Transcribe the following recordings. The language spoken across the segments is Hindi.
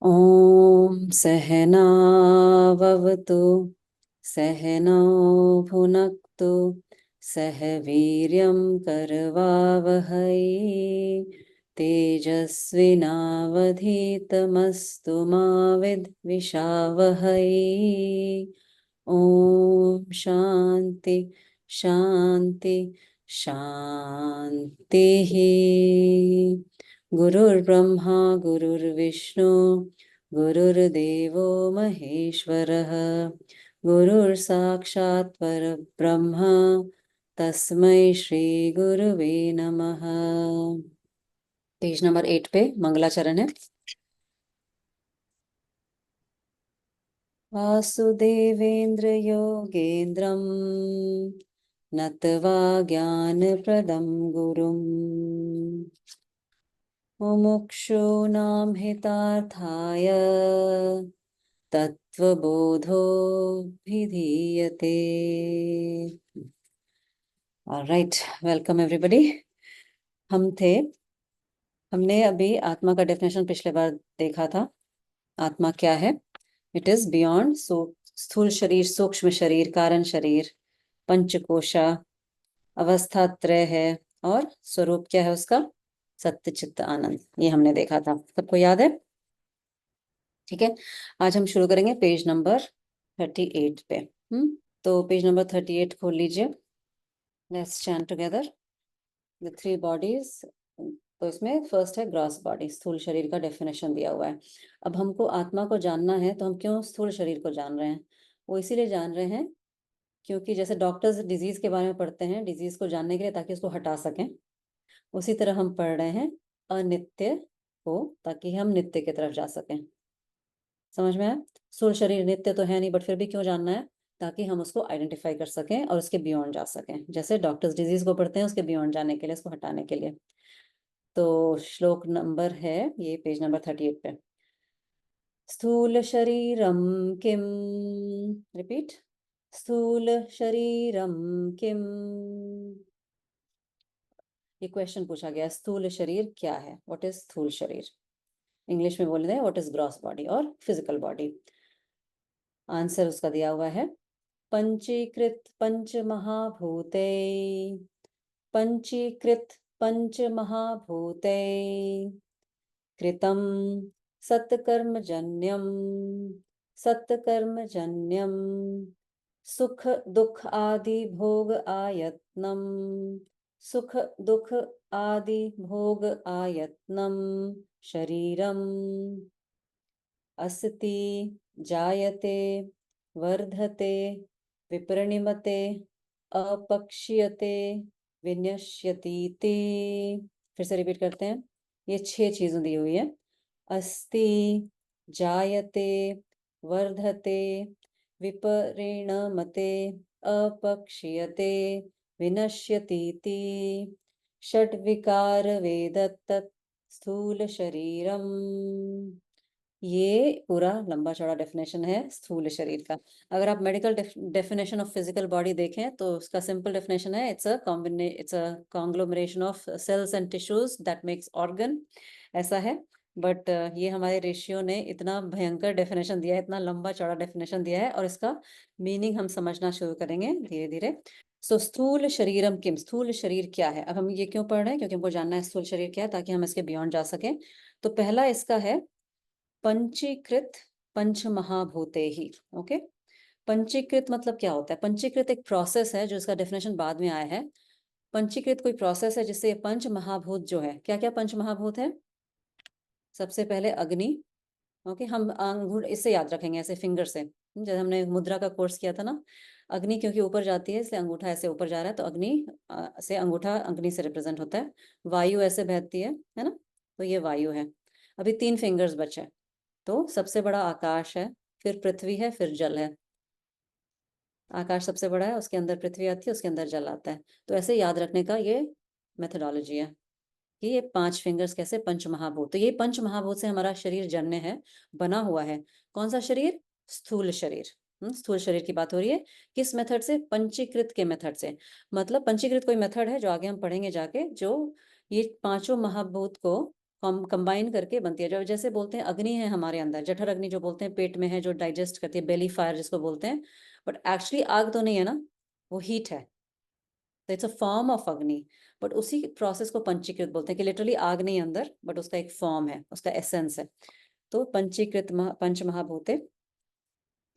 ॐ सहनाववतु सहनौ भुनक्तु सह वीर्यं करवावहै तेजस्विनावधीतमस्तु मा विद्विषावहै। ॐ शान्ति शान्ति शान्तिः। गुरुर्ब्रह्मा गुरुर्विष्णु गुरुर्देवो महेश्वरः गुरुर्साक्षात् परब्रह्म तस्मै श्री गुरुवे नमः। पेज नंबर 8 पे मंगलाचरण है। वासुदेवेन्द्र योगेन्द्रं नत्वा ज्ञानप्रदं गुरुम् मुमुक्षूणां हितार्थाय तत्त्वबोधोऽभिधीयते। Alright, welcome everybody. हमने अभी आत्मा का डेफिनेशन पिछले बार देखा था। आत्मा क्या है? इट इज बियॉन्ड स्थूल शरीर, सूक्ष्म शरीर, कारण शरीर, पंचकोशा, अवस्था त्रय है और स्वरूप क्या है उसका? सत्य चित्त आनंद। ये हमने देखा था, सबको याद है? ठीक है, आज हम शुरू करेंगे पेज नंबर 38 पे। तो पेज नंबर 38 खोल लीजिए। Let's chant together the three bodies. तो इसमें फर्स्ट है ग्रॉस बॉडी, स्थूल शरीर का डेफिनेशन दिया हुआ है। अब हमको आत्मा को जानना है, तो हम क्यों स्थूल शरीर को जान रहे हैं? वो इसीलिए जान रहे हैं क्योंकि जैसे डॉक्टर्स डिजीज के बारे में पढ़ते हैं, डिजीज को जानने के लिए ताकि उसको हटा सकें, उसी तरह हम पढ़ रहे हैं अनित्य को, ताकि हम नित्य की तरफ जा सकें। समझ में आया? स्थूल शरीर नित्य तो है नहीं, बट फिर भी क्यों जानना है? ताकि हम उसको आइडेंटिफाई कर सकें और उसके बियॉन्ड जा सकें। जैसे डॉक्टर्स डिजीज को पढ़ते हैं उसके बियॉन्ड जाने के लिए, उसको हटाने के लिए। तो श्लोक नंबर है ये पेज नंबर 38 पे। स्थूल शरीरम किम, रिपीट, स्थूल शरीरम किम। ये क्वेश्चन पूछा गया, स्थूल शरीर क्या है? व्हाट इज स्थूल शरीर? इंग्लिश में बोल रहे हैं व्हाट इज ग्रॉस बॉडी और फिजिकल बॉडी। आंसर उसका दिया हुआ है पंचीकृत पंच महाभूते, पंचीकृत पंच महाभूते कृतं सत्कर्मजन्यं, सत्कर्मजन्यं सुख दुख आदि भोग आयत्नं, सुख दुख आदि भोग आयत्नं शरीरम् अस्ति, जायते, वर्धते, विपरिणमते, अपक्ष्यते, विनश्यतीति। फिर से रिपीट करते हैं, ये 6 चीजें दी हुई है। अस्ति, जायते, वर्धते, विपरिणमते, अपक्ष्यते, विनश्यतीति। षड्विकार वेदत्तत् स्थूल शरीरम। ये पूरा लंबा चौड़ा डेफिनेशन है स्थूल शरीर का। अगर आप medical definition of physical body देखें तो उसका सिंपल डेफिनेशन है it's a conglomeration of cells and tissues that makes organ, ऐसा है। बट ये हमारे ऋषियों ने इतना भयंकर डेफिनेशन दिया है, इतना लंबा चौड़ा डेफिनेशन दिया है, और इसका मीनिंग हम समझना शुरू करेंगे धीरे धीरे। सो स्थूल शरीरम किम, स्थूल शरीर क्या है? अब हम ये क्यों पढ़ रहे हैं? क्योंकि हमको जानना है स्थूल शरीर क्या है, ताकि हम इसके बियॉन्ड जा सकें। तो पहला इसका है पंचीकृत पंच महाभूते ही। ओके, पंचीकृत मतलब क्या होता है? पंचीकृत एक प्रोसेस है जो इसका डेफिनेशन बाद में आया है। पंचीकृत कोई प्रोसेस है जिससे पंच महाभूत जो है, क्या क्या पंच महाभूत है? सबसे पहले अग्नि। ओके, हम अंगूठ इससे याद रखेंगे, ऐसे फिंगर से, जैसे हमने मुद्रा का कोर्स किया था ना। अग्नि क्योंकि ऊपर जाती है इसलिए अंगूठा ऐसे ऊपर जा रहा है, तो अग्नि से अंगूठा अग्नि से रिप्रेजेंट होता है। वायु ऐसे बहती है ना, तो ये वायु है। अभी 3 फिंगर्स बचे, तो सबसे बड़ा आकाश है, फिर पृथ्वी है, फिर जल है। आकाश सबसे बड़ा है, उसके अंदर पृथ्वी आती है, उसके अंदर जल आता है। तो ऐसे याद रखने का ये मेथोडोलॉजी है कि ये 5 फिंगर्स कैसे पंच महाभूत। तो ये पंच महाभूत से हमारा शरीर जन्य है, बना हुआ है। कौन सा शरीर? स्थूल शरीर। स्थूल शरीर की बात हो रही है। किस मेथड से? पंचीकृत के मेथड से। मतलब पंचीकृत कोई मेथड है जो आगे हम पढ़ेंगे जाके, जो ये पांचों महाभूत को कंबाइन करके बनती है। जो जैसे बोलते हैं अग्नि है हमारे अंदर, जठर अग्नि जो बोलते हैं पेट में है, जो डाइजेस्ट करती है, बेली फायर जिसको बोलते हैं, बट एक्चुअली आग तो नहीं है ना, वो हीट है। तो इट्स अ फॉर्म ऑफ अग्नि, बट उसी प्रोसेस को पंचीकृत बोलते हैं कि लिटरली आग नहीं अंदर, बट उसका एक फॉर्म है, उसका एसेंस है। तो पंचीकृत पंच महाभूते।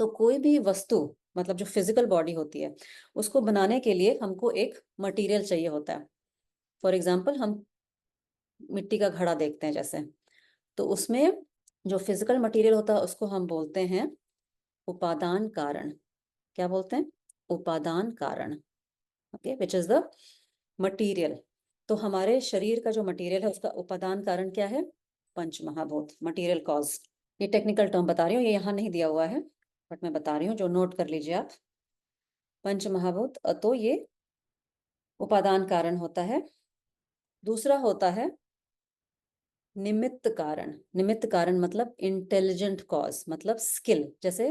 तो कोई भी वस्तु, मतलब जो फिजिकल बॉडी होती है, उसको बनाने के लिए हमको एक मटेरियल चाहिए होता है। फॉर एग्जाम्पल हम मिट्टी का घड़ा देखते हैं जैसे, तो उसमें जो फिजिकल मटेरियल होता है उसको हम बोलते हैं उपादान कारण। क्या बोलते हैं? उपादान कारण। Okay, which is the material. तो हमारे शरीर का जो मटेरियल है उसका उपादान कारण क्या है? पंच महाभूत, मटेरियल कॉज। ये टेक्निकल टर्म बता रही हूँ, ये यहाँ नहीं दिया हुआ है, बट मैं बता रही हूँ, जो नोट कर लीजिए आप। पंच महाभूत, तो ये उपादान कारण होता है। दूसरा होता है निमित्त कारण। निमित्त कारण मतलब इंटेलिजेंट कॉज, मतलब स्किल। जैसे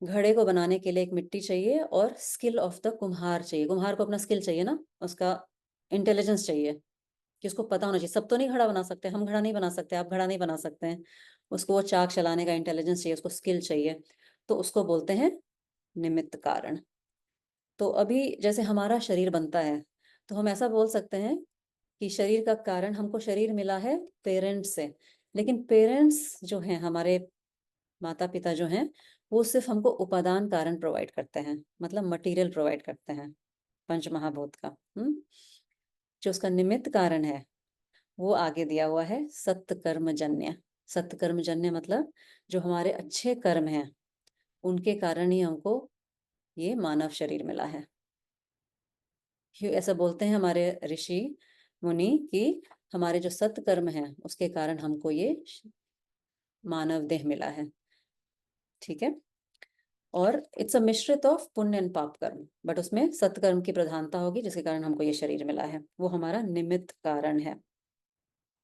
घड़े को बनाने के लिए एक मिट्टी चाहिए और स्किल ऑफ द कुम्हार चाहिए। कुम्हार को अपना स्किल चाहिए ना, उसका इंटेलिजेंस चाहिए कि उसको पता होना चाहिए। सब तो नहीं घड़ा बना सकते, हम घड़ा नहीं बना सकते, आप घड़ा नहीं बना सकते हैं। उसको वो चाक चलाने का इंटेलिजेंस चाहिए, उसको स्किल चाहिए, तो उसको बोलते हैं निमित्त कारण। तो अभी जैसे हमारा शरीर बनता है, तो हम ऐसा बोल सकते हैं कि शरीर का कारण, हमको शरीर मिला है पेरेंट्स से, लेकिन पेरेंट्स जो हैं, हमारे माता पिता जो हैं, वो सिर्फ हमको उपादान कारण प्रोवाइड करते हैं, मतलब मटेरियल प्रोवाइड करते हैं पंच महाभूत का। जो उसका निमित्त कारण है वो आगे दिया हुआ है सत्कर्मजन्य। सत्कर्मजन्य मतलब जो हमारे अच्छे कर्म हैं उनके कारण ही हमको ये मानव शरीर मिला है। क्यों ऐसा बोलते हैं हमारे ऋषि मुनि कि हमारे जो सत्कर्म हैं उसके कारण हमको ये मानव देह मिला है। ठीक है, और इट्स अ मिश्रित ऑफ पुण्य एंड पाप कर्म, बट उसमें सत्कर्म की प्रधानता होगी जिसके कारण हमको ये शरीर मिला है, वो हमारा निमित्त कारण है।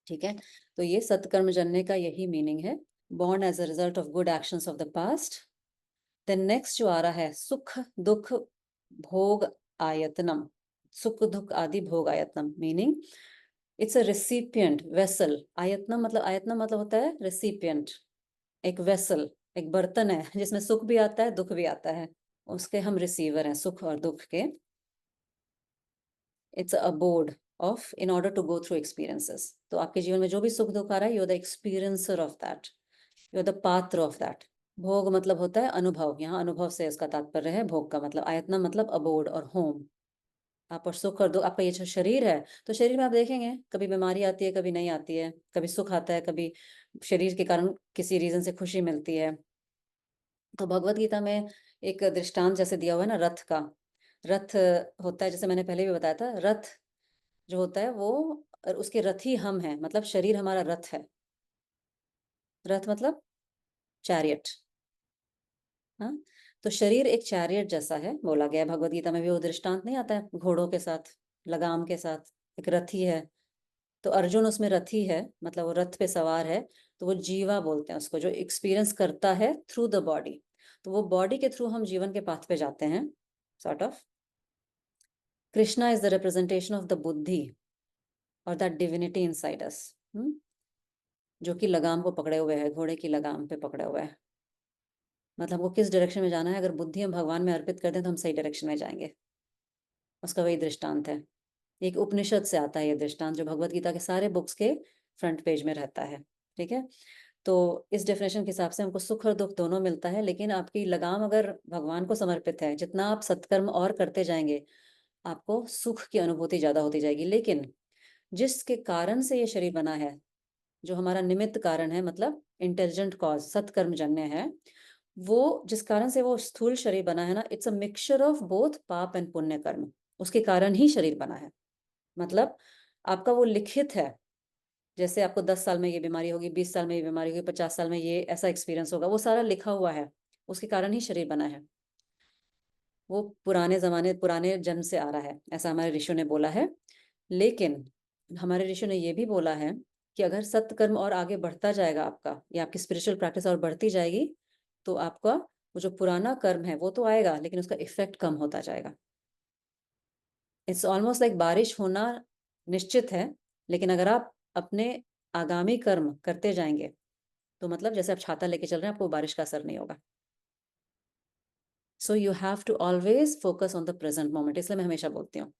ठीक है, तो ये सत्कर्म जनने का यही मीनिंग है, born as a result of good actions of the past. Then next जो आ रहा है सुख दुख भोग आयतनम। सुख दुख आदि भोग आयतनम meaning it's a recipient vessel. आयतनम मतलब, आयतनम मतलब होता है रिसिपिएंट, एक वेसल, एक बर्तन है जिसमें सुख भी आता है दुख भी आता है, उसके हम रिसीवर हैं सुख और दुख के। It's a board of in order to go through experiences. तो आपके जीवन में जो भी सुख दुख आ रहा है, you are the experiencer of that, you are the पात्र ऑफ दैट। भोग मतलब होता है अनुभव, यहाँ अनुभव से इसका तात्पर्य है। भोग का मतलब आयतना मतलब अबोर्ड और होम। आप और सुख और दुख, आपका ये जो शरीर है, तो शरीर में आप देखेंगे कभी बीमारी आती है, कभी नहीं आती है, कभी सुख आता है, कभी शरीर के कारण किसी रीजन से खुशी मिलती है। तो भगवत गीता में एक दृष्टांत जैसे दिया हुआ है ना, रथ का। रथ होता है, जैसे मैंने पहले भी बताया था, रथ जो होता है वो, और उसके रथी हम हैं, मतलब शरीर हमारा रथ है। रथ मतलब चैरियट। हाँ, तो शरीर एक चैरियट जैसा है, बोला गया है भगवत गीता में भी। वो दृष्टांत नहीं आता है घोड़ों के साथ, लगाम के साथ, एक रथी है। तो अर्जुन उसमें रथी है, मतलब वो रथ पे सवार है। तो वो जीवा बोलते हैं उसको, जो एक्सपीरियंस करता है थ्रू द बॉडी। तो वो बॉडी के थ्रू हम जीवन के पाथ पे जाते हैं, sort of. Krishna is the representation of the बुद्धि और दैट डिविनिटी इनसाइड अस, जो कि लगाम को पकड़े हुए है, घोड़े की लगाम पे पकड़े हुए है। मतलब हमको किस डायरेक्शन में जाना है, अगर बुद्धि हम भगवान में अर्पित कर दें तो हम सही डायरेक्शन में जाएंगे। उसका वही दृष्टांत है। एक उपनिषद से आता है ये दृष्टांत, जो भगवत गीता के सारे बुक्स के फ्रंट पेज में रहता है। ठीक है, तो इस डेफिनेशन के हिसाब से हमको सुख और दुख दोनों मिलता है, लेकिन आपकी लगाम अगर भगवान को समर्पित है, जितना आप सत्कर्म और करते जाएंगे आपको सुख की अनुभूति ज्यादा होती जाएगी। लेकिन जिसके कारण से ये शरीर बना है, जो हमारा निमित्त कारण है, मतलब इंटेलिजेंट कॉज सत्कर्म जन्य है, वो जिस कारण से वो स्थूल शरीर बना है ना, it's a mixture of both पाप एंड पुण्य कर्म। उसके कारण ही शरीर बना है। मतलब आपका वो लिखित है, जैसे आपको 10 साल में ये बीमारी होगी, 20 साल में ये बीमारी होगी, 50 साल में ये ऐसा एक्सपीरियंस होगा, वो सारा लिखा हुआ है। उसके कारण ही शरीर बना है। वो पुराने जमाने, पुराने जन्म से आ रहा है, ऐसा हमारे ऋषियों ने बोला है। लेकिन हमारे ऋषियों ने ये भी बोला है कि अगर सत्कर्म और आगे बढ़ता जाएगा आपका, या आपकी स्पिरिचुअल प्रैक्टिस और बढ़ती जाएगी, तो आपका वो जो पुराना कर्म है वो तो आएगा, लेकिन उसका इफेक्ट कम होता जाएगा। इट्स ऑलमोस्ट लाइक बारिश होना निश्चित है, लेकिन अगर आप अपने आगामी कर्म करते जाएंगे, तो मतलब जैसे आप छाता लेके चल रहे हैं, आपको बारिश का असर नहीं होगा। So you have to always focus on the present moment. इसलिए मैं हमेशा बोलती हूँ,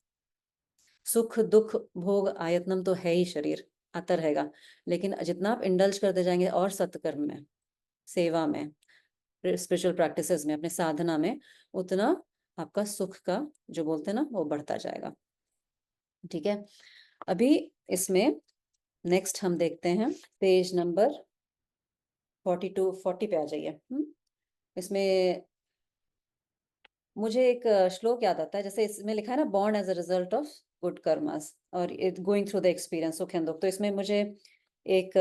सुख दुख भोग आयतनम तो है ही, शरीर आता रहेगा, लेकिन जितना आप इंडल्ज करते जाएंगे और सत्कर्म में, सेवा में, स्पिरिचुअल प्रैक्टिसेस में, अपने साधना में, उतना आपका सुख का जो बोलते हैं ना, वो बढ़ता जाएगा। ठीक है, अभी इसमें नेक्स्ट हम देखते हैं पेज नंबर 40 पे आ जाइए। इसमें मुझे एक श्लोक याद आता है, जैसे इसमें लिखा है ना, born as a result of good karmas और it going through the experience sukh and dukh. तो इसमें मुझे एक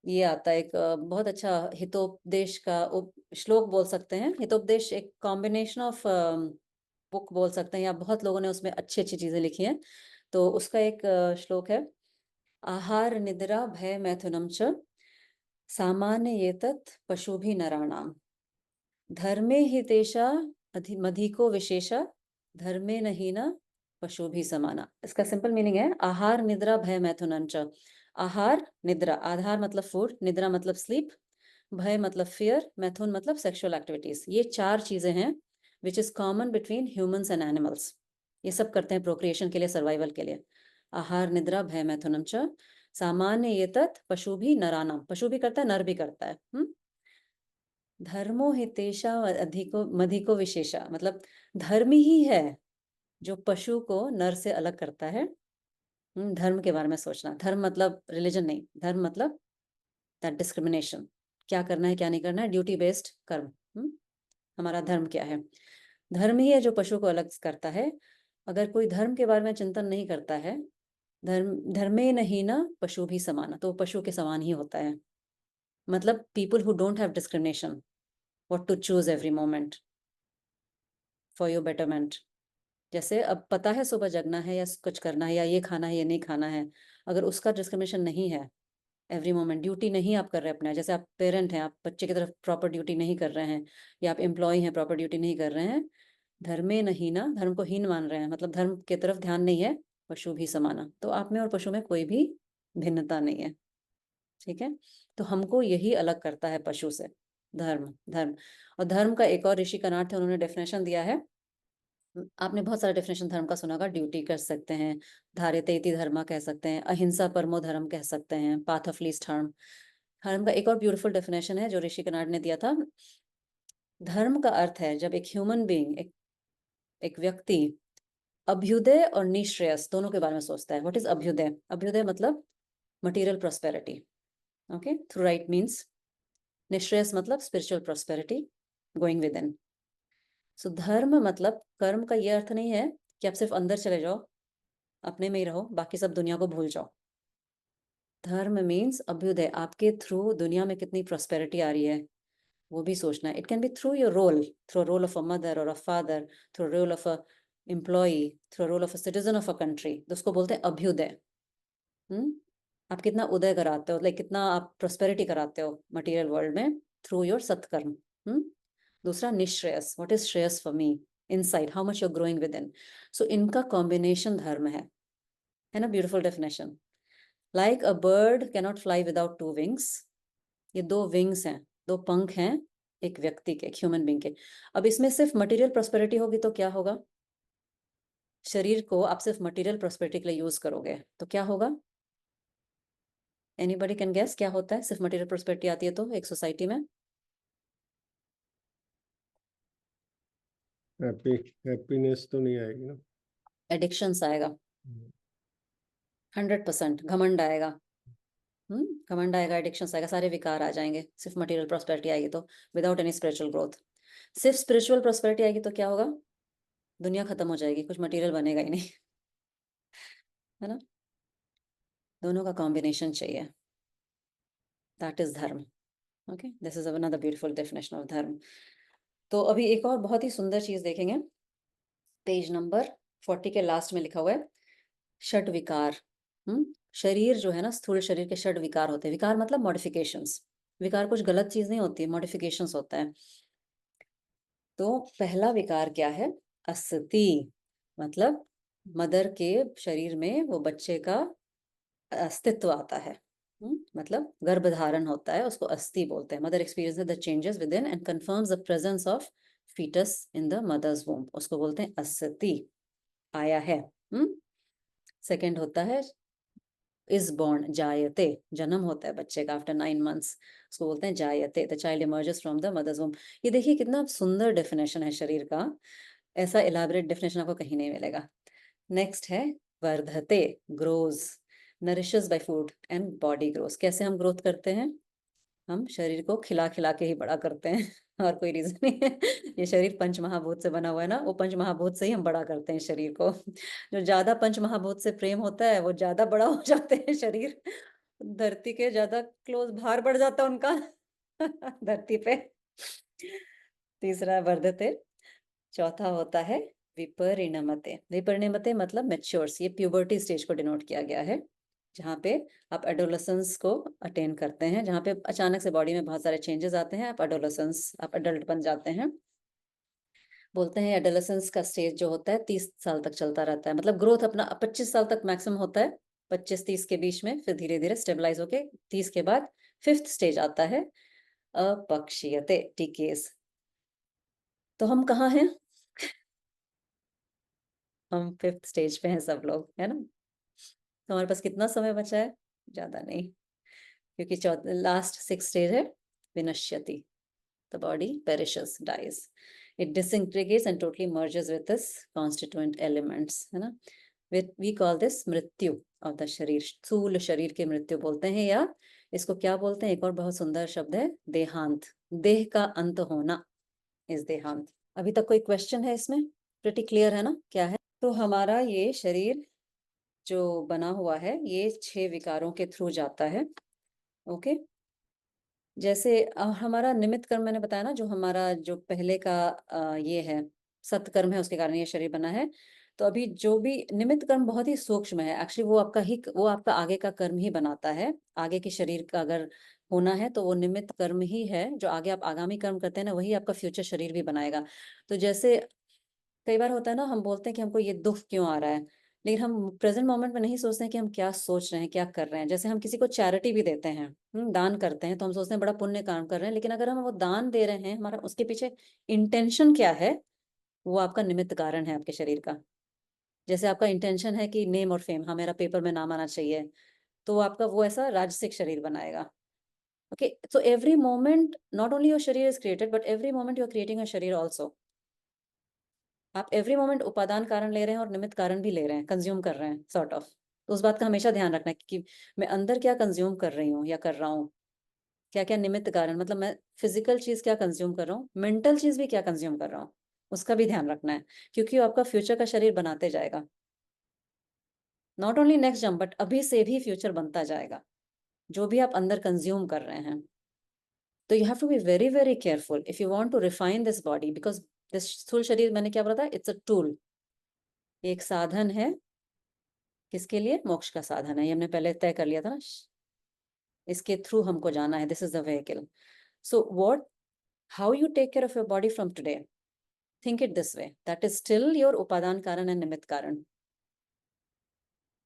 ये आता है, एक बहुत अच्छा हितोपदेश का श्लोक बोल सकते हैं। हितोपदेश एक कॉम्बिनेशन ऑफ बुक बोल सकते हैं, या बहुत लोगों ने उसमें अच्छी अच्छी चीजें लिखी हैं। तो उसका एक श्लोक है, आहार निद्रा भय मैथुनम च सामान्य ये तत् पशुभि नराणाम धर्मे हितेशा मधिको विशेषा धर्मे नहीं न पशु भी समाना। इसका सिंपल मीनिंग है, आहार निद्रा भय मैथुनम च। आहार निद्रा, आहार मतलब फूड, निद्रा मतलब स्लीप, भय मतलब फियर, मैथुन मतलब सेक्सुअल एक्टिविटीज। ये 4 चीजें हैं which is common between humans and animals. ये सब करते हैं प्रोक्रिएशन के लिए, सर्वाइवल के लिए। आहार निद्रा भय मैथुनम च सामान्य ये तत् पशु भी नरानाम, पशु भी करता है, नर भी करता है। धर्मो हितेशा अधिको मधिको विशेषा, मतलब धर्म ही है जो पशु को नर से अलग करता है। धर्म के बारे में सोचना, धर्म मतलब रिलीजन नहीं, धर्म मतलब दैट डिस्क्रिमिनेशन, क्या करना है क्या नहीं करना है, ड्यूटी बेस्ड कर्म। हमारा धर्म क्या है? धर्म ही है जो पशु को अलग करता है। अगर कोई धर्म के बारे में चिंतन नहीं करता है, धर्मे नहीं ना पशु भी समाना, तो पशु के समान ही होता है। मतलब people who don't have discrimination, what to choose every moment for your betterment. जैसे अब पता है सुबह जगना है या कुछ करना है, या ये खाना है ये नहीं खाना है, अगर उसका डिस्क्रिमिनेशन नहीं है, एवरी मोमेंट ड्यूटी नहीं आप कर रहे अपना, जैसे आप पेरेंट हैं, आप बच्चे की तरफ प्रॉपर ड्यूटी नहीं कर रहे हैं, या आप एम्प्लॉय हैं प्रॉपर ड्यूटी नहीं कर रहे हैं, धर्मे नहीं ना, धर्म को हीन मान रहे हैं, मतलब धर्म की तरफ ध्यान नहीं है, पशु भी समाना, तो आप में और पशु में कोई भी भिन्नता नहीं है। ठीक है, तो हमको यही अलग करता है पशु से, धर्म। धर्म और धर्म का एक और ऋषि कनाथ थे, उन्होंने डेफिनेशन दिया है। आपने बहुत सारा डेफिनेशन धर्म का सुना होगा, ड्यूटी कर सकते हैं, धार्यते इति धर्म कह सकते हैं, अहिंसा परमो धर्म कह सकते हैं, पाथ ऑफ लीस्ट हार्म। धर्म का एक और ब्यूटीफुल डेफिनेशन है जो ऋषि कनाड ने दिया था। धर्म का अर्थ है जब एक ह्यूमन बीइंग, एक व्यक्ति अभ्युदय और निश्रेयस दोनों के बारे में सोचता है। व्हाट इज अभ्युदय? अभ्युदय मतलब material prosperity, okay, through right means. निश्रेयस मतलब spiritual prosperity, going within. So धर्म मतलब कर्म का ये अर्थ नहीं है कि आप सिर्फ अंदर चले जाओ, अपने में ही रहो, बाकी सब दुनिया को भूल जाओ। धर्म मीन्स अभ्युदय, आपके थ्रू दुनिया में कितनी प्रॉस्पेरिटी आ रही है वो भी सोचना है। It can be through your role, through role of a mother और a father, through role of a employee, through role of a citizen of a country, तो उसको बोलते हैं अभ्युदय। हम्म आप कितना उदय कराते हो, लाइक कितना आप प्रोस्पेरिटी कराते हो मटेरियल वर्ल्ड में थ्रू योर सत्कर्म। दूसरा निश्रेयस, व्हाट इज श्रेयस for me, inside, how much you are growing within. So इनका कॉम्बिनेशन धर्म है ना? Beautiful definition. Like a bird cannot fly without 2 wings, ये 2 विंग्स हैं, 2 पंख हैं एक व्यक्ति के, एक ह्यूमन बीइंग के। अब इसमें सिर्फ मटेरियल प्रोस्पेरिटी होगी तो क्या होगा? शरीर को आप सिर्फ मटेरियल प्रोस्पेरिटी के लिए यूज करोगे तो क्या होगा? एनीबॉडी कैन गेस क्या होता है सिर्फ मटेरियल प्रोस्पेरिटी आती है तो एक सोसाइटी में? हैप्पी हैप्पीनेस तो नहीं आएगी ना। एडिक्शंस आएगा, 100% घमंड आएगा। घमंड आएगा, एडिक्शंस आएगा, सारे विकार आ जाएंगे सिर्फ मटेरियल प्रोस्पेरिटी आएगी तो, विदाउट एनी स्पिरिचुअल ग्रोथ। सिर्फ स्पिरिचुअल प्रोस्पेरिटी आएगी तो क्या होगा? दुनिया खत्म हो जाएगी, कुछ मटेरियल बनेगा ही नहीं। है ना? दोनों का कॉम्बिनेशन चाहिए, दैट इज धर्म। Okay, this is another beautiful definition of धर्म। तो अभी एक और बहुत ही सुंदर चीज देखेंगे, पेज नंबर 40 के लास्ट में लिखा हुआ है षड विकार। शरीर जो है ना, स्थूल शरीर के षड विकार होते हैं। विकार मतलब मॉडिफिकेशंस, विकार कुछ गलत चीज नहीं होती है, मॉडिफिकेशंस होता है। तो पहला विकार क्या है? अस्ति, मतलब मदर के शरीर में वो बच्चे का अस्तित्व आता है। मतलब गर्भधारण होता है, उसको अस्थि बोलते हैं। Mother experience the changes within and confirms the presence of foetus in the mother's womb, उसको बोलते हैं अस्थि, आया है। सेकंड होता है इज बॉर्न, जायते, जन्म होता है बच्चे का आफ्टर 9 months, उसको बोलते हैं जायते, the child emerges from the mother's womb. ये देखिए कितना सुंदर डेफिनेशन है शरीर का, ऐसा इलाबोरेट डेफिनेशन आपको कहीं नहीं मिलेगा। नेक्स्ट है वर्धते, grows, nourishes by food and body grows. कैसे हम ग्रोथ करते हैं? हम शरीर को खिला खिला के ही बड़ा करते हैं और कोई रीजन नहीं है। ये शरीर पंच महाभूत से बना हुआ है ना, वो पंच महाभूत से ही हम बड़ा करते हैं शरीर को। जो ज्यादा पंच महाभूत से प्रेम होता है वो ज्यादा बड़ा हो जाते हैं शरीर, धरती के ज्यादा क्लोज, भार बढ़ जाता है उनका धरती पे। तीसरा है वर्धते। चौथा होता है विपरिणमते। विपरिणमते मतलब मैच्योर्स, ये प्यूबर्टी स्टेज को डिनोट किया गया है, जहाँ पे आप एडोलसेंस को अटेन करते हैं, जहाँ पे अचानक से बॉडी में बहुत सारे चेंजेस आते हैं, आप एडोलसेंस, आप अडल्ट बन जाते हैं। बोलते हैं एडोलसेंस का स्टेज जो होता है 30 साल तक चलता रहता है, मतलब ग्रोथ अपना 25 साल तक मैक्सिमम होता है, 25-30 के बीच में, फिर धीरे धीरे स्टेबलाइज होके 30 के बाद फिफ्थ स्टेज आता है अपक्षीयते, डिकेज। तो हम कहाँ हैं? हम फिफ्थ स्टेज पे हैं सब लोग, है ना। तो हमारे पास कितना समय बचा है? ज्यादा नहीं, क्योंकि लास्ट 6 स्टेज है विनश्यति, the body perishes, dies, it disintegrates and totally merges with its constituent elements, है ना। we call this मृत्यु of the शरीर, स्थूल शरीर की मृत्यु बोलते हैं, या इसको क्या बोलते हैं, एक और बहुत सुंदर शब्द है देहांत, देह का अंत होना इस देहांत। अभी तक कोई क्वेश्चन है इसमें? प्रिटी क्लियर है ना क्या है? तो हमारा ये शरीर जो बना हुआ है ये 6 विकारों के थ्रू जाता है। ओके, जैसे हमारा निमित्त कर्म मैंने बताया ना, जो हमारा जो पहले का ये है सत्कर्म है, उसके कारण ये शरीर बना है। तो अभी जो भी निमित्त कर्म बहुत ही सूक्ष्म है, एक्चुअली वो आपका आगे का कर्म ही बनाता है। आगे के शरीर का अगर होना है तो वो निमित्त कर्म ही है, जो आगे आप आगामी कर्म करते हैं ना, वही आपका फ्यूचर शरीर भी बनाएगा। तो जैसे कई बार होता है ना, हम बोलते हैं कि हमको ये दुख क्यों आ रहा है, लेकिन हम प्रेजेंट मोमेंट में नहीं सोचते हैं कि हम क्या सोच रहे हैं, क्या कर रहे हैं। जैसे हम किसी को चैरिटी भी देते हैं, दान करते हैं, तो हम सोचते हैं बड़ा पुण्य काम कर रहे हैं, लेकिन अगर हम वो दान दे रहे हैं, हमारा उसके पीछे इंटेंशन क्या है, वो आपका निमित्त कारण है आपके शरीर का। जैसे आपका इंटेंशन है कि नेम और फेम, हाँ मेरा पेपर में नाम आना चाहिए, तो वो आपका वो ऐसा राजसिक शरीर बनाएगा। Okay, so every moment not only your sharir is created, but every moment you are creating a sharir also. आप एवरी मोमेंट उपादान कारण ले रहे हैं और निमित्त कारण भी ले रहे हैं, कंज्यूम कर रहे हैं सॉर्ट ऑफ। तो उस बात का हमेशा ध्यान रखना है कि मैं अंदर क्या कंज्यूम कर रही हूँ या कर रहा हूँ, क्या क्या निमित्त कारण, मतलब मैं फिजिकल चीज क्या कंज्यूम कर रहा हूँ, मेंटल चीज भी क्या कंज्यूम कर रहा हूँ, उसका भी ध्यान रखना है, क्योंकि वो आपका फ्यूचर का शरीर बनाते जाएगा। नॉट ओनली नेक्स्ट जन्म, बट अभी से भी फ्यूचर बनता जाएगा, जो भी आप अंदर कंज्यूम कर रहे हैं। तो you have to be very very careful if you want to refine this body, because this स्थूल शरीर, मैंने क्या बोला था, इट्स अ टूल, एक साधन है। किसके लिए? मोक्ष का साधन है, ये हमने पहले तय कर लिया था ना, इसके थ्रू हमको जाना है, this is the vehicle. So what, how you take care of your body from today, think it this way, that is still your उपादान कारण एंड निमित्त कारण।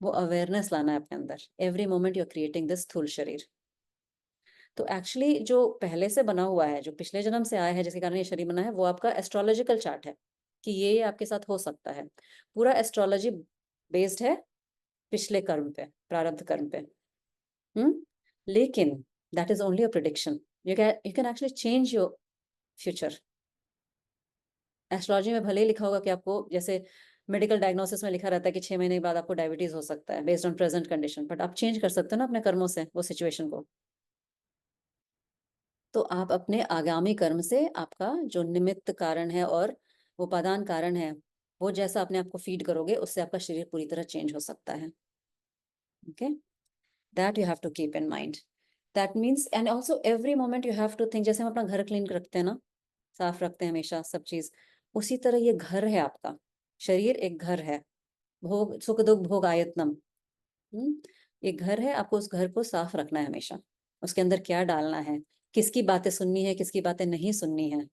वो अवेयरनेस लाना है अपने अंदर, every moment you are creating this स्थूल शरीर। तो एक्चुअली जो पहले से बना हुआ है, जो पिछले जन्म से आया है, जिसके कारण ये शरीर बना है, वो आपका एस्ट्रोलॉजिकल चार्ट है कि ये आपके साथ हो सकता है। पूरा एस्ट्रोलॉजी बेस्ड है पिछले कर्म पे, प्रारब्ध कर्म पे। लेकिन that is only a prediction, you can actually change your future. Astrology में भले ही लिखा होगा कि आपको, जैसे मेडिकल डायग्नोसिस में लिखा रहता है कि 6 महीने के बाद आपको डायबिटीज हो सकता है based on present condition, but आप चेंज कर सकते हो ना अपने कर्मों से वो सिचुएशन को। तो आप अपने आगामी कर्म से आपका जो निमित्त कारण है और उपादान कारण है, वो जैसा अपने आप को फीड करोगे, उससे आपका शरीर पूरी तरह चेंज हो सकता है। Okay, that you have to keep in mind. That means and also every moment you have to think, जैसे हम अपना घर क्लीन रखते हैं ना, साफ रखते हैं हमेशा सब चीज, उसी तरह ये घर है आपका। शरीर एक घर है, भोग सुख दुख भोग आयतनम। एक घर है, आपको उस घर को साफ रखना है हमेशा। उसके अंदर क्या डालना है, किसकी बातें सुननी है, किसकी बातें नहीं सुननी है,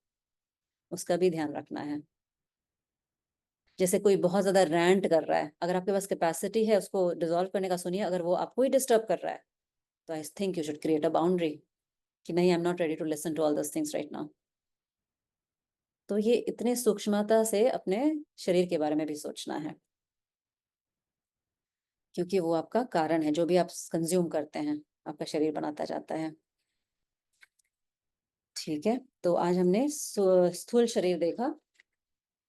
उसका भी ध्यान रखना है। जैसे कोई बहुत ज्यादा रैंट कर रहा है, अगर आपके पास कैपेसिटी है उसको डिसॉल्व करने का, सुनिए। अगर वो आपको ही डिस्टर्ब कर रहा है तो I think you should create a boundary कि नहीं, I am not ready to listen to all this things right now. तो ये इतने सूक्ष्मता से अपने शरीर के बारे में भी सोचना है, क्योंकि वो आपका कारण है, जो भी आप कंज्यूम करते हैं आपका शरीर बनाता जाता है। ठीक है, तो आज हमने स्थूल शरीर देखा।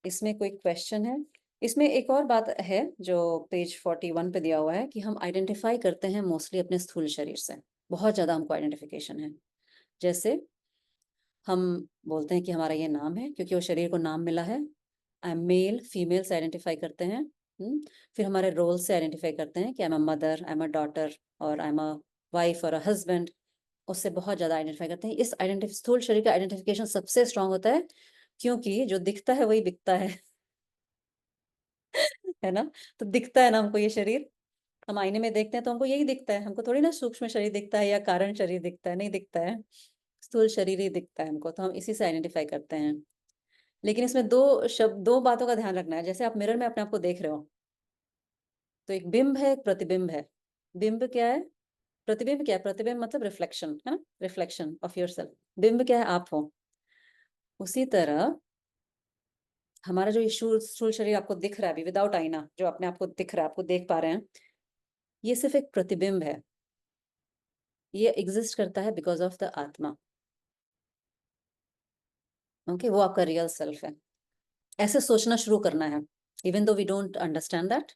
इसमें कोई क्वेश्चन है? इसमें एक और बात है जो पेज 41 पे दिया हुआ है कि हम आइडेंटिफाई करते हैं मोस्टली अपने स्थूल शरीर से, बहुत ज्यादा हमको आइडेंटिफिकेशन है। जैसे हम बोलते हैं कि हमारा ये नाम है, क्योंकि वो शरीर को नाम मिला है। आई एम मेल, फीमेल से आइडेंटिफाई करते हैं। फिर हमारे रोल से आइडेंटिफाई करते हैं कि I am a mother, I am a daughter, और आई एम अ वाइफ और अ हस्बैंड। उससे बहुत ज्यादा आइडेंटिफाई करते हैं। इस आइडेंटिफी स्थूल शरीर का आइडेंटिफिकेशन सबसे स्ट्रांग होता है, क्योंकि जो दिखता है वही बिकता है। है ना? तो दिखता है ना हमको ये शरीर, हम आईने में देखते हैं तो हमको यही दिखता है, हमको थोड़ी ना सूक्ष्म शरीर दिखता है या कारण शरीर दिखता है, नहीं दिखता है। स्थूल शरीर ही दिखता है हमको, तो हम इसी से आइडेंटिफाई करते हैं। लेकिन इसमें दो बातों का ध्यान रखना है। जैसे आप मिरर में अपने आप को देख रहे हो, तो एक बिंब है, एक प्रतिबिंब है। बिंब क्या है? प्रतिबिंब क्या है? प्रतिबिंब मतलब रिफ्लेक्शन, है ना? Reflection of yourself. बिंब क्या है? आप हो। उसी तरह हमारा जो ये स्थूल शरीर आपको दिख रहा है अभी विदाउट आईना, जो अपने आप को दिख रहा है, आपको देख पा रहे हैं, ये सिर्फ एक प्रतिबिंब है। ये एग्जिस्ट करता है बिकॉज ऑफ द आत्मा। ओके, वो आपका रियल सेल्फ है। ऐसे सोचना शुरू करना है, even though we don't understand that,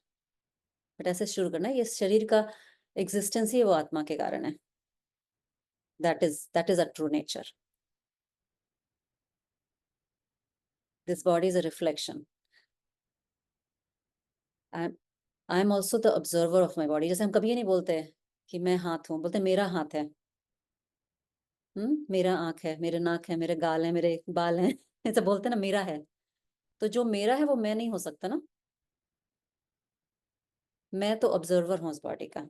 but ऐसे शुरू करना है। ये शरीर का एग्जिस्टेंस ही वो आत्मा के कारण है। That is a true nature. This body is a reflection. I I am also the observer of my body. जैसे हम कभी ये नहीं बोलते कि मैं हाथ हूं, बोलते मेरा हाथ है। मेरा आंख है, मेरे नाक है, मेरे गाल है, मेरे बाल हैं। ऐसे बोलते ना, मेरा है। तो जो मेरा है वो मैं नहीं हो सकता ना। मैं तो ऑब्जर्वर हूँ उस बॉडी का।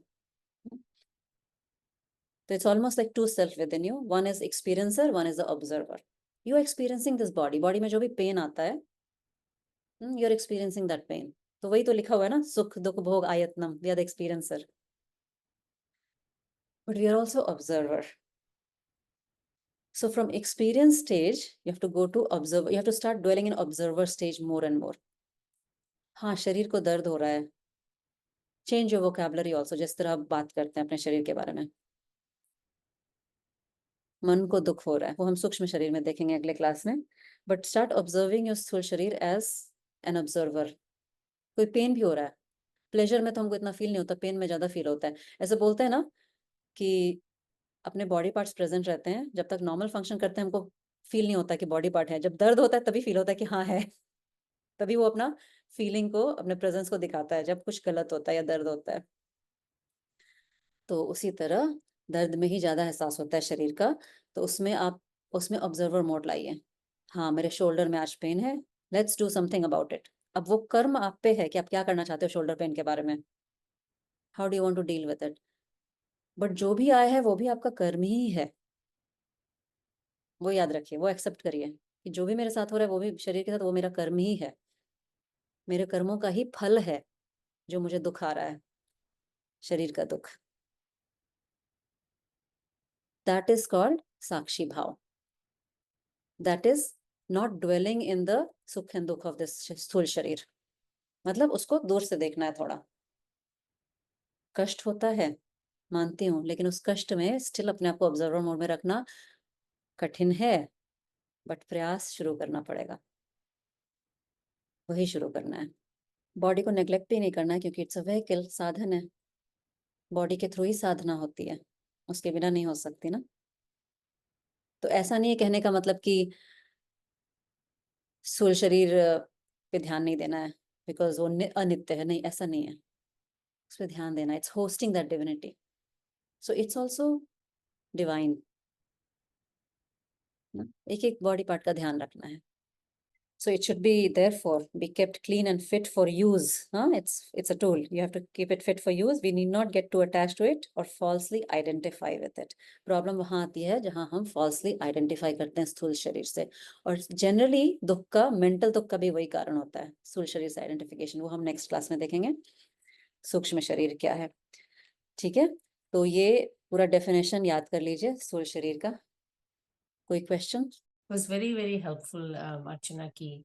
तो it's almost like two self within you, one is experiencer, one is the observer. You are experiencing this body, body में जो भी पेन आता है, you are experiencing that pain. तो वही तो लिखा हुआ है ना, सुख दुख भोग आयतनम, we are the experiencer, but we are also observer. So from experience stage, you have to go to observer. You have to start dwelling in observer stage more and more. हाँ, शरीर को दर्द हो रहा है, चेंज योर वोकैबुलरी ऑल्सो। जिस तरह आप बात करते हैं अपने शरीर के बारे में, मन को दुख हो रहा है, वो हम सूक्ष्म शरीर में देखेंगे अगले क्लास में। बट स्टार्ट ऑब्जर्विंग योर स्थूल शरीर एज एन ऑब्जर्वर। कोई पेन भी हो रहा है, प्लेजर में तो हमको इतना फील नहीं होता, पेन में ज्यादा फील होता है। ऐसे बोलते हैं ना कि अपने बॉडी पार्ट्स प्रेजेंट रहते हैं, जब तक नॉर्मल फंक्शन करते हैं हमको फील नहीं होता कि बॉडी पार्ट है। जब दर्द होता है तभी फील होता है कि हाँ है। तभी वो अपना फीलिंग को, अपने प्रेजेंस को दिखाता है, जब कुछ गलत होता है या दर्द होता है। तो उसी तरह दर्द में ही ज्यादा एहसास होता है शरीर का। तो उसमें ऑब्जर्वर मोड लाइए। हाँ, मेरे शोल्डर में आज पेन है, let's do something about it. अब वो कर्म आप पे है कि आप क्या करना चाहते हो शोल्डर पेन के बारे में। How do you want to deal with it. But जो भी आया है वो भी आपका कर्म ही है, वो याद रखिए, वो एक्सेप्ट करिए कि जो भी मेरे साथ हो रहा है वो भी शरीर के साथ, वो मेरा कर्म ही है। मेरे कर्मों का ही फल है जो मुझे दुख आ रहा है, शरीर का दुख। दैट इज कॉल्ड साक्षी भाव। That is not dwelling in the सुख एंड दुख ऑफ दिस स्थूल शरीर। मतलब उसको दूर से देखना है थोड़ा। कष्ट होता है, मानती हूँ, लेकिन उस कष्ट में स्टिल अपने आप को ऑब्जर्वर मोड में रखना कठिन है। बट प्रयास शुरू करना पड़ेगा, वही शुरू करना है। बॉडी को नेग्लेक्ट भी नहीं करना है, क्योंकि इट्स अ व्हीकल, साधन है। बॉडी के थ्रू ही साधना होती है, उसके बिना नहीं हो सकती ना। तो ऐसा नहीं है कहने का मतलब कि स्थूल शरीर पे ध्यान नहीं देना है बिकॉज वो अनित्य है, नहीं, ऐसा नहीं है। उस पर ध्यान देना, it's hosting that divinity, so it's also divine. एक एक बॉडी पार्ट का ध्यान रखना है। So it should be therefore be kept clean and fit for use. It's a tool. You have to keep it fit for use. We need not get too attached to it or falsely identify with it. Problem वहां आती है जहां हम falsely identify करते हैं स्थूल शरीर से. और generally दुख का mental दुख का भी वही कारण होता है, स्थूल शरीर से identification. वो हम next class में देखेंगे. सूक्ष्म शरीर क्या है. ठीक है, तो ये पूरा definition याद कर लीजिए स्थूल शरीर का. कोई question? was very helpful, Archana, ki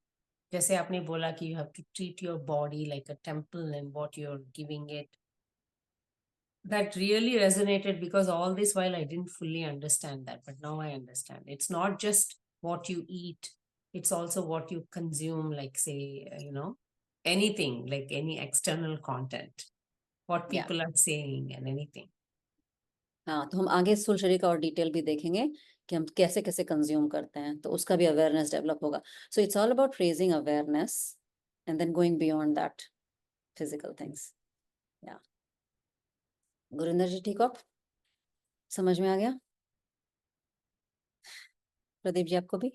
जैसे आपने बोला कि you have to treat your body like a temple and what you're giving it. That really resonated because all this while I didn't fully understand that, but now I understand. It's not just what you eat, it's also what you consume, like say, anything, like any external content, what Yeah. people are saying and anything. हाँ, तो हम आगे स्थूल शरीर का और डिटेल भी देखेंगे कि हम कैसे कैसे कंज्यूम करते हैं, तो उसका भी अवेयरनेस डेवलप होगा. So it's all about raising awareness and then going beyond that physical things. या गुरिंदर जी ठीक हो? समझ में आ गया? प्रदीप जी आपको भी?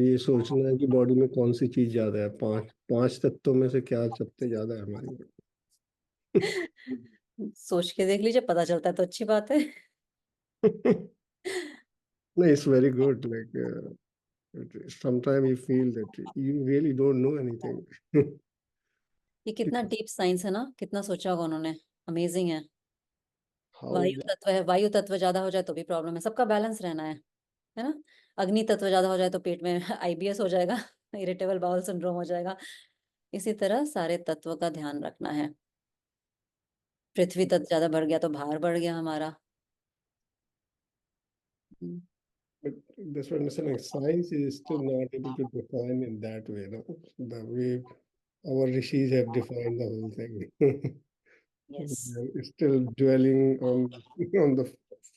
ये सोचना है कि बॉडी में कौन सी चीज ज्यादा है, पांच तत्वों में से क्या सबसे ज्यादा है हमारी. सोच के देख लीजिए, पता चलता है तो अच्छी बात है. No, it's very good. Like sometimes you feel that you really don't know anything. ये कितना डीप साइंस है ना, कितना सोचा होगा उन्होंने. अमेजिंग है. How वायु तत्व है, वायु तत्व ज्यादा हो जाए तो भी प्रॉब्लम है. सबका बैलेंस रहना है ना. अग्नि तत्व ज्यादा हो जाए तो पेट में आईबीएस हो जाएगा, इरिटेबल बाउल सिंड्रोम हो जाएगा. इसी तरह सारे तत्व का ध्यान रखना है. पृथ्वी तत्व ज्यादा बढ़ गया तो भार बढ़ गया हमारा. but that's what I'm saying. Like, science is still not able to define in that way, no? The way our rishis have defined the whole thing. Yes. It's still dwelling on the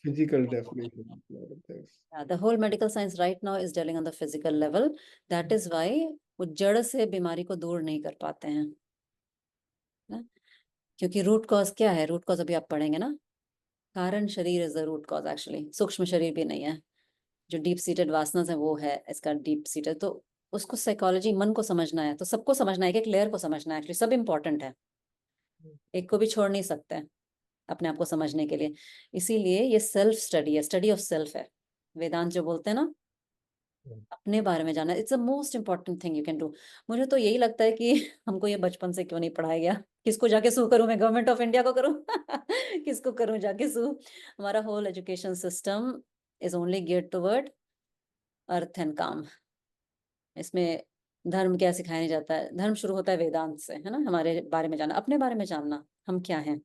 physical definition of a lot of things. Yeah, the whole medical science right now is dealing on the physical level. That is why वो जड़ से बीमारी को दूर नहीं कर पाते हैं ना? क्योंकि रूट कॉज क्या है? रूट कॉज अभी आप पढ़ेंगे ना. कारण शरीर is the root cause. Actually सूक्ष्म शरीर भी नहीं है. जो डीप सीटेड वासना है वो है इसका डीप सीटेड. तो उसको साइकोलॉजी, मन को समझना है, तो सबको समझना है, एक लेयर को समझना है. एक्चुअली सब इम्पोर्टेंट है, एक को भी छोड़ नहीं सकते हैं अपने आप को समझने के लिए. इसीलिए ये सेल्फ स्टडी है, स्टडी ऑफ सेल्फ है. वेदांत जो बोलते हैं ना, अपने बारे में जानना, it's the most important thing you can do. मुझे तो यही लगता है कि हमको ये बचपन से क्यों नहीं पढ़ाया गया. किसको जाके सू करूं मैं? गवर्नमेंट ऑफ इंडिया को करूं? किसको करूं जाके सू? हमारा whole education system is only geared toward अर्थ एंड काम. इसमें धर्म क्या सिखाया नहीं जाता है. धर्म शुरू होता है वेदांत से, है ना. हमारे बारे में जानना, अपने बारे में जानना, हम क्या हैं,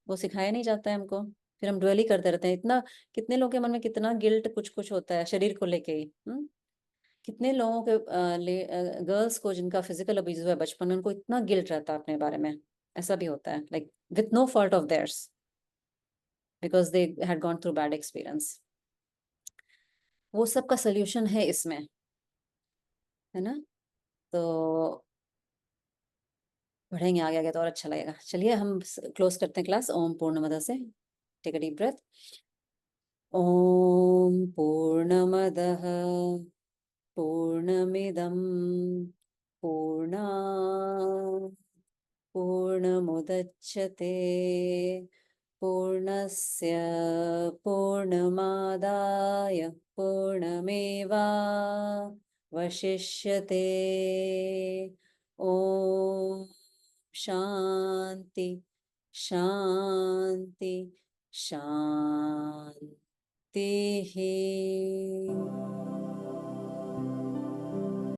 वो सिखाया नहीं जाता है हमको. फिर हम ड्वेल ही करते रहते हैं. इतना, कितने लोगों के मन में कितना गिल्ट कुछ कुछ होता है शरीर को लेके ही. कितने लोगों के गर्ल्स को जिनका फिजिकल अब्यूज हुआ है बचपन में, उनको इतना गिल्ट रहता है अपने बारे में. ऐसा भी होता है, like with no fault of theirs, because they had gone through bad experience. वो सब का सोल्यूशन है इसमें, है ना. तो पढ़ेंगे आगे आगे तो और अच्छा लगेगा. चलिए हम क्लोज करते हैं क्लास. ओम पूर्णमद से. Take a deep breath. ओम पूर्णमदः पूर्णमिदं पूर्णात् पूर्णमुदच्यते पूर्णस्य पूर्णमादाय पूर्णमेवावशिष्यते. ओम शांति शांति शांति.